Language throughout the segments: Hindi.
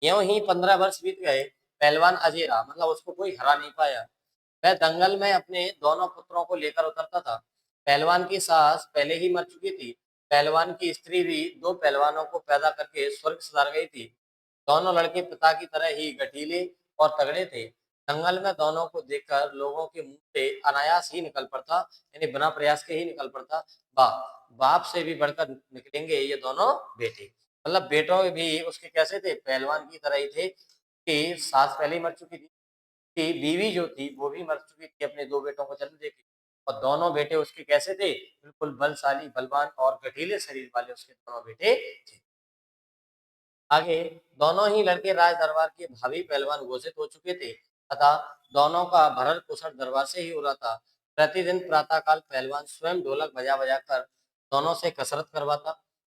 यूं ही 15 वर्ष बीत गए। पहलवान अजय रहा, मतलब उसको कोई हरा नहीं पाया। वह दंगल में अपने दोनों पुत्रों को लेकर उतरता था। पहलवान की सास पहले ही मर चुकी थी। पहलवान की स्त्री भी दो पहलवानों को पैदा करके स्वर्ग सिधार गई थी। दोनों लड़के पिता की तरह ही गठीले और तगड़े थे। दंगल में दोनों को देखकर लोगों के मुंह से अनायास ही निकल पड़ता, यानी बिना प्रयास के ही निकल पड़ता, वाह, बाप से भी बढ़कर निकलेंगे ये दोनों बेटे। मतलब बेटों भी उसके कैसे थे, पहलवान की तरह ही थे कि सास पहले ही मर चुकी थी, कि बीवी जो थी वो भी मर चुकी थी अपने दो बेटों को जन्म देके, और दोनों बेटे उसके कैसे थे, बिल्कुल बलशाली, बलवान और गठीले शरीर वाले उसके दोनों बेटे थे। आगे दोनों ही लड़के राज दरबार के भावी पहलवान घोषित हो चुके थे तथा दोनों का भरण पोषण दरबार से ही हो रहा था। प्रतिदिन प्रातःकाल पहलवान स्वयं ढोलक बजा बजा कर दोनों से कसरत करवाता।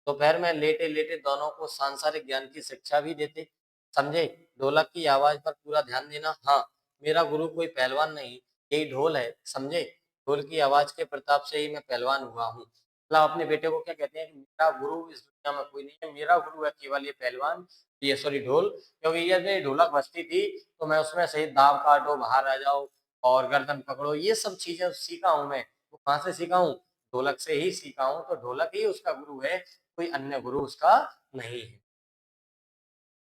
दोपहर में लेटे लेटे दोनों को सांसारिक ज्ञान की शिक्षा भी देते। समझे, ढोलक की आवाज पर पूरा ध्यान देना। हाँ, मेरा गुरु कोई पहलवान नहीं, यही ढोल है, समझे। ढोल की आवाज के प्रताप से ही मैं पहलवान हुआ हूँ। मतलब अपने बेटे को क्या कहते हैं कि मेरा गुरु इस दुनिया में कोई नहीं है, मेरा गुरु है केवल ये पहलवान, ये सॉरी ढोल, क्योंकि ये जो ढोलक बजती थी तो मैं उसमें से दाव काटो, बाहर आ जाओ और गर्दन पकड़ो, ये सब चीजें सीखा हूँ मैं। वो कहाँ से सीखा हूँ, ढोलक से ही सीखा हूँ। तो ढोलक ही उसका गुरु है, कोई अन्य गुरु उसका नहीं है।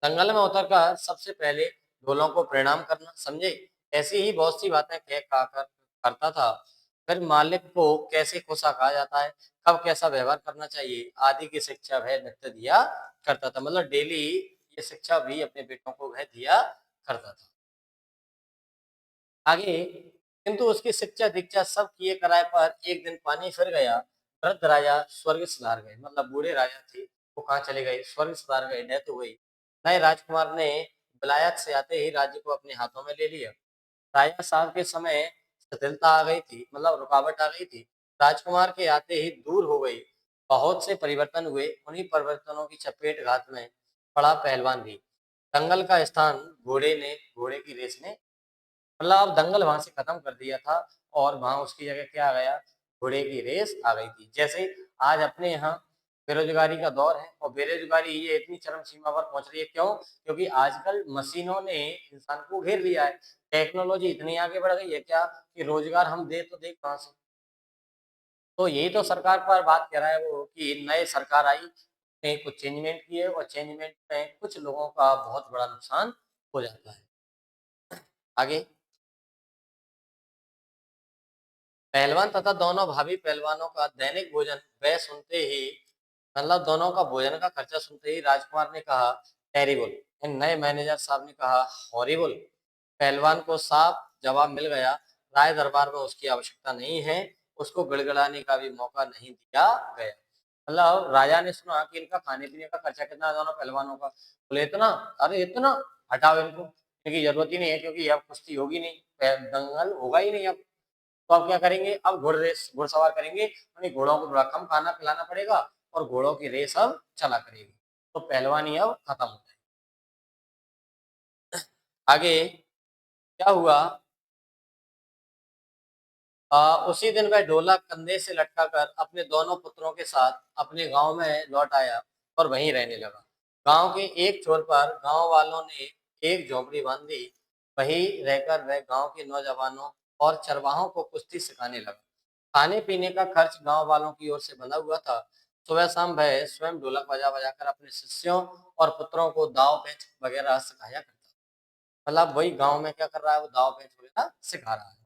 दंगल में उतरकर सबसे पहले ढोलों को प्रणाम करना, समझे। ऐसी ही बहुत सी बातें कह कहा कर करता था। फिर मालिक को कैसे कोसा कहा जाता है, कब कैसा व्यवहार करना चाहिए आदि की शिक्षा वह नित्य दिया करता था। मतलब डेली ये शिक्षा भी अपने बेटों को वह दिया करता था। आगे किंतु उसकी शिक्षा दीक्षा सब किए कराए पर एक दिन पानी फिर गया। वृद्ध राजा स्वर्ग सिधार गए, मतलब बूढ़े राजा थे, वो कहाँ चले गए, स्वर्ग सिधार गए, डेथ हो गई। नए राजकुमार ने विलायत से आते ही राज्य को अपने हाथों में ले लिया। राजा साहब के समय शिथिलता आ गई थी, मतलब रुकावट आ गई थी। राजकुमार के आते ही दूर हो गई। बहुत से परिवर्तन हुए, उन्हीं परिवर्तनों की चपेट घात में पड़ा पहलवान भी। दंगल का स्थान घोड़े की रेस ने, मतलब अब दंगल वहां से खत्म कर दिया था और वहां उसकी जगह क्या आ गया, घोड़े की रेस आ गई थी। जैसे आज अपने यहाँ बेरोजगारी का दौर है और बेरोजगारी ये इतनी चरम सीमा पर पहुंच रही है, क्यों, क्योंकि आजकल मशीनों ने इंसान को घेर लिया है। टेक्नोलॉजी इतनी आगे बढ़ गई है क्या कि रोजगार हम दे तो दे कहाँ से। तो यही तो सरकार पर बात कर रहा है वो, कि नए सरकार आई ने कुछ चेंजमेंट किए और चेंजमेंट में कुछ लोगों का बहुत बड़ा नुकसान हो जाता है। आगे पहलवान तथा दोनों भाभी पहलवानों का दैनिक भोजन वह सुनते ही, मतलब दोनों का भोजन का खर्चा सुनते ही राजकुमार ने कहा टेरिबल। नए मैनेजर साहब ने कहा हॉरिबल। पहलवान को साफ जवाब मिल गया, राय दरबार में उसकी आवश्यकता नहीं है, उसको गिड़गिड़ाने का भी मौका नहीं दिया गया। मतलब राजा ने सुना कि इनका खाने पीने का खर्चा कितना है दोनों पहलवानों का, बोले इतना, अरे इतना, हटाओ इनको, इनकी जरूरत ही नहीं है, क्योंकि अब कुश्ती होगी नहीं, दंगल होगा ही नहीं अब। तो अब क्या करेंगे, अब घुड़सवार करेंगे, यानी घोड़ों को थोड़ा कम खाना खिलाना पड़ेगा और घोड़ों की रेस अब चला करेगी। तो पहलवानी अब खत्म हो जाएगी। आगे क्या हुआ, उसी दिन वह ढोलक कंधे से लटका कर अपने दोनों पुत्रों के साथ अपने गांव में लौट आया और वहीं रहने लगा। गांव के एक छोर पर गांव वालों ने एक झोपड़ी बांधी। वहीं रहकर वह गांव के नौजवानों और चरवाहों को कुश्ती सिखाने लगा। खाने पीने का खर्च गांव वालों की ओर से बंधा हुआ था। सुबह शाम वह स्वयं ढोलक बजा बजा कर अपने शिष्यों और पुत्रों को दाव पेच वगैरह सिखाया करता। मतलब वही गांव में क्या कर रहा है, वो दाव पेच वगैरह सिखा रहा है।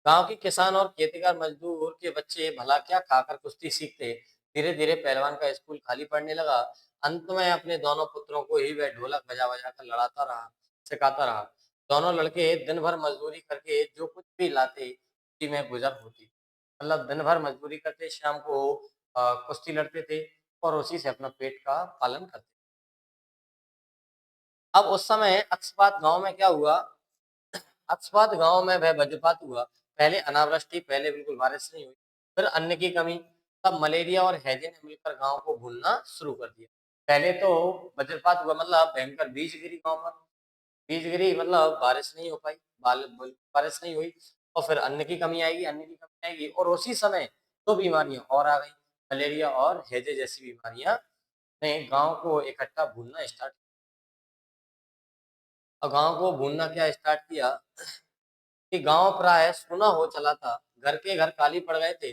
गांव के किसान और खेतीकार मजदूर के बच्चे भला क्या खाकर कुश्ती सीखते। धीरे धीरे पहलवान का स्कूल खाली पड़ने लगा। अंत में अपने दोनों पुत्रों को ही वह ढोलक बजा बजा कर लड़ाता रहा, सिखाता रहा। दोनों लड़के दिन भर मजदूरी करके जो कुछ भी लाते उसी में गुजर होती। मतलब दिन भर मजदूरी करते, शाम को कुश्ती लड़ते थे और उसी से अपना पेट का पालन करते। अब उस समय अक्षपात गांव में क्या हुआ, अक्षपात गांव में वह वज्रपात हुआ। पहले अनावृष्टि, पहले बिल्कुल बारिश नहीं हुई, फिर अन्न की कमी, तब मलेरिया और हैजे ने मिलकर गांव को भूनना शुरू कर दिया। पहले तो वज्रपात हुआ, मतलब भयंकर बीज गिरी गांव पर, बीज गिरी मतलब बारिश नहीं हो पाई, बारिश नहीं हुई, और फिर अन्न की कमी आएगी, अन्न की कमी आएगी, और उसी समय दो बीमारियां और आ गई, मलेरिया और हैजे जैसी बीमारियां ने गांव को इकट्ठा भूनना स्टार्ट। और गांव को भूनना क्या स्टार्ट किया कि गांव प्राय सूना हो चला था। घर के घर खाली पड़ गए थे।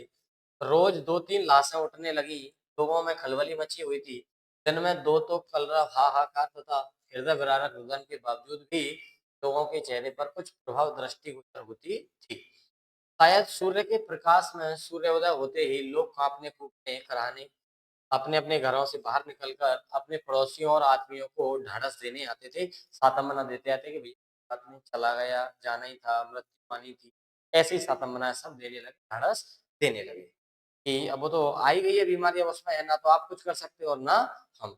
रोज दो तीन लाशें उठने लगी। लोगों में खलबली मची हुई थी। दिन में दो तो कलरव हाहाकार तथा हृदय विदारक रुदन के बावजूद भी लोगों के चेहरे पर कुछ प्रभाव दृष्टि गोचर होती थी। शायद सूर्य के प्रकाश में सूर्योदय होते ही लोग कांपने कूदने कराहने अपने अपने घरों से बाहर निकलकर अपने पड़ोसियों और आदमियों को ढाढ़स देने आते थे, सांत्वना देते आते कि भैया आदमी चला गया, जाना ही था, मृत्यु आनी थी। ऐसी ही सांत्वना सब देने लगे, ढाढ़स देने लगे कि अब वो तो आ ही गई है बीमारी, अब उसमें है ना तो आप कुछ कर सकते हो और ना हम।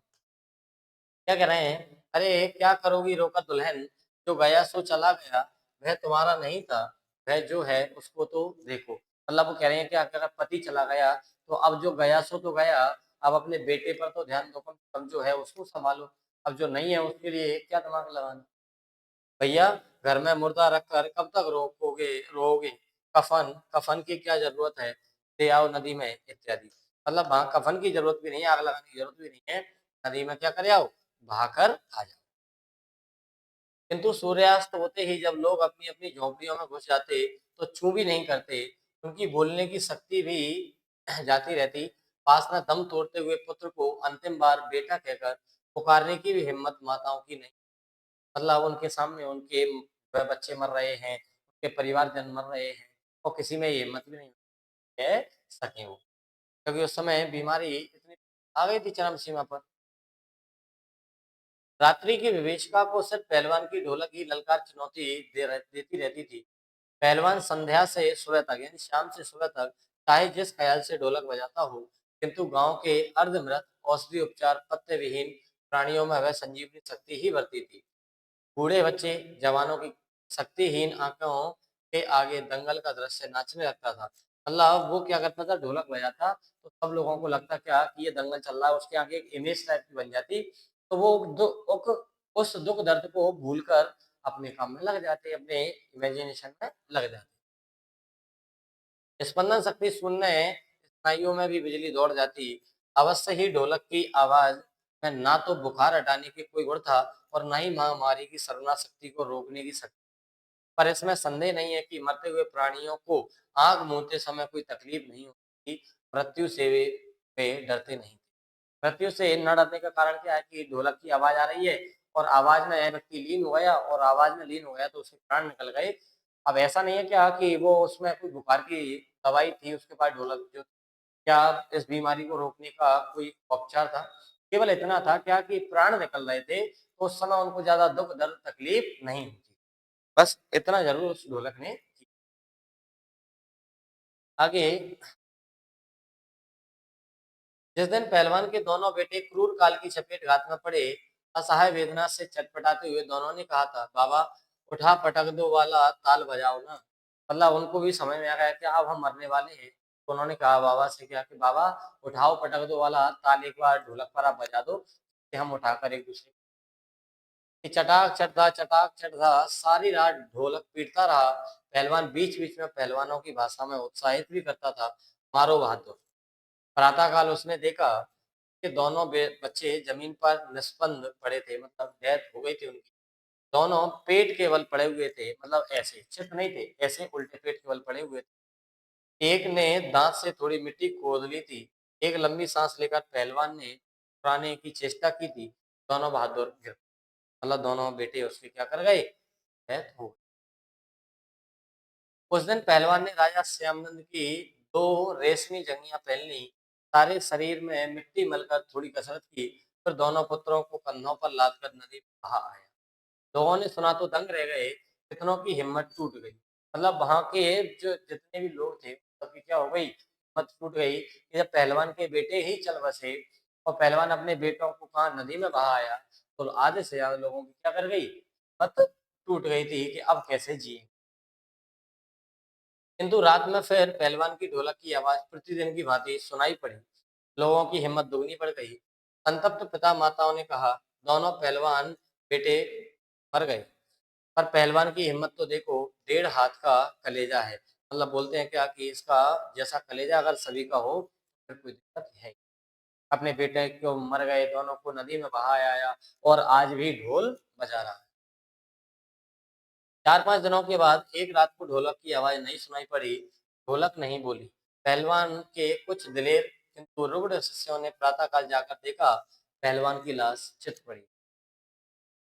क्या कह रहे हैं? अरे क्या करोगी रोका दुल्हन, जो गया सो चला गया, वह तुम्हारा नहीं था, वह जो है उसको तो देखो। मतलब वो कह रहे हैं कि अगर पति चला गया तो अब जो गया सो तो गया, अब अपने बेटे पर तो ध्यान दो, कम से कम जो है उसको संभालो। अब जो नहीं है उसके लिए क्या दिमाग लगाना। भैया घर में मुर्दा रखकर कब तक रोकोगे रोओगे। कफन कफन की क्या जरूरत है, ले आओ नदी में इत्यादि। मतलब हाँ, कफन की जरूरत भी नहीं है, आग लगाने की जरूरत भी नहीं है, नदी में क्या करे आओ, बहाकर आ जाओ। किंतु सूर्यास्त होते ही जब लोग अपनी अपनी झोंपड़ियों में घुस जाते तो चूं भी नहीं करते। उनकी बोलने की शक्ति भी जाती रहती। पास में दम तोड़ते हुए पुत्र को अंतिम बार बेटा कहकर पुकारने की भी हिम्मत माताओं की नहीं। मतलब उनके सामने उनके बच्चे मर रहे हैं, उनके परिवारजन मर रहे हैं, और किसी में ये हिम्मत भी नहीं कह सके वो, क्योंकि उस समय बीमारी इतनी आ गई थी चरम सीमा पर। रात्रि की विभीषिका को सिर्फ पहलवान की ढोलक ही ललकार चुनौती देती रहती थी। पहलवान संध्या से सुबह तक यानी शाम से सुबह तक चाहे जिस ख्याल से ढोलक बजाता हो, किंतु गांव के अर्धमृत औषधि उपचार पत्ते विहीन प्राणियों में वह संजीवनी शक्ति ही बरती थी। बूढ़े बच्चे जवानों की शक्तिहीन आंखों के आगे दंगल का दृश्य नाचने लगता था। मतलब वो क्या करता था, ढोलक बजाता तो सब लोगों को लगता क्या कि ये दंगल चल रहा है, उसके आगे एक इमेज टाइप की बन जाती। तो वो उस दुख दर्द को भूलकर अपने काम में लग जाते, अपने इमेजिनेशन में लग जाते। स्पंदन शक्ति सुनने स्नायुओं में भी बिजली दौड़ जाती। अवश्य ही ढोलक की आवाज में ना तो बुखार हटाने के कोई गुण था और ना ही महामारी की सरुणा शक्ति को रोकने की शक्ति। पर इसमें संदेह नहीं है कि मरते हुए प्राणियों को आग मूंदते समय कोई तकलीफ नहीं होती। मृत्यु से वे डरते नहीं। मृत्यु से न डरने का कारण क्या है कि ढोलक की आवाज आ रही है और आवाज में यह व्यक्ति लीन हो गया, और आवाज में लीन हो गया तो उसके प्राण निकल गए। अब ऐसा नहीं है क्या कि वो उसमें कोई बुखार की दवाई थी उसके पास ढोलक जो, क्या इस बीमारी को रोकने का कोई उपचार था। केवल इतना था क्या कि प्राण निकल रहे थे तो उस समय उनको ज्यादा दुख दर्द तकलीफ नहीं होती। बस इतना जरूर उस ढोलक ने किया। आगे, जिस दिन पहलवान के दोनों बेटे क्रूर काल की चपेट घात में पड़े, असहाय वेदना से चटपटाते हुए दोनों ने कहा था, बाबा उठा पटक दो वाला ताल बजाओ ना। मतलब उनको भी समझ में आ गया कि अब हम मरने वाले हैं। तो उन्होंने कहा बाबा से क्या कि बाबा उठाओ पटक दो वाला ताल, एक बार ढोलक पर आप बजा दो कि हम उठाकर एक दूसरे कि चटाक चटता सारी रात ढोलक पीटता रहा। पहलवान बीच बीच में पहलवानों की भाषा में उत्साहित भी करता था, मारो बहादुर। प्रातःकाल उसने देखा कि दोनों बच्चे जमीन पर निष्पन्द पड़े थे, मतलब डेथ हो गई थी उनकी। दोनों पेट के बल पड़े हुए थे, मतलब ऐसे चित नहीं थे, ऐसे उल्टे पेट के बल पड़े हुए थे। एक ने दांत से थोड़ी मिट्टी खोद ली थी। एक लंबी सांस लेकर पहलवान ने उठाने की चेष्टा की थी। दोनों बहादुर गिर, मतलब दोनों बेटे उसके क्या कर गए, डेथ हो। उस दिन पहलवान ने राजा श्यामनंद की दो रेशमी जंगियां पहन ली, सारे शरीर में मिट्टी मलकर थोड़ी कसरत की, फिर दोनों पुत्रों को कंधों पर लादकर नदी में बहा आया। लोगों ने सुना तो दंग रह गए, कितनों की हिम्मत टूट गई। मतलब वहां के जो जितने भी लोग थे सबकी क्या हो गई, हिम्मत टूट गई कि जब पहलवान के बेटे ही चल बसे और पहलवान अपने बेटों को कहा नदी में बहा आया, तो आधे से ज्यादा लोगों की क्या कर गई, हिम्मत टूट गई थी कि अब कैसे जिए। किंतु रात में फिर पहलवान की ढोलक की आवाज प्रतिदिन की भांति सुनाई पड़ी। लोगों की हिम्मत दुगनी बढ़ गई। संतप्त पिता माताओं ने कहा, दोनों पहलवान बेटे मर गए, पर पहलवान की हिम्मत तो देखो, 1.5 हाथ का कलेजा है। मतलब बोलते हैं क्या कि इसका जैसा कलेजा अगर सभी का हो फिर कोई दिक्कत है। अपने बेटे को मर गए, दोनों को नदी में बहाया आया और आज भी ढोल बजा रहा है। 4-5 दिनों के बाद एक रात को ढोलक की आवाज़ नहीं सुनाई पड़ी, ढोलक नहीं बोली। पहलवान के कुछ दिलेर किंतु रुग्ण शिष्यों ने प्रातःकाल जाकर देखा, पहलवान की लाश चित पड़ी।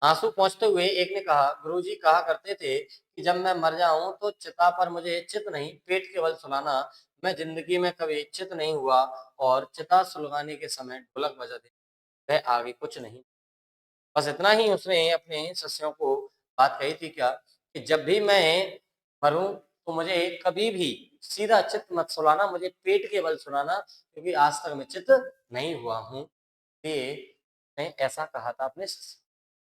आंसू पोंछते हुए एक ने कहा, गुरुजी कहा करते थे कि जब मैं मर जाऊं तो चिता पर मुझे चित नहीं, पेट के बल सुलाना। मैं जिंदगी में कभी चित नहीं हुआ और चिता सुलगाने के समय ढोलक बजा दे, वह आगे कुछ नहीं। बस इतना ही उसने अपने शिष्यों को बात कही थी क्या कि जब भी मैं मरूं तो मुझे कभी भी सीधा चित मत सुलाना, मुझे पेट के बल सुलाना, क्योंकि आज तक मैं चित नहीं हुआ हूँ। ये मैं ऐसा कहा था अपने शिष्य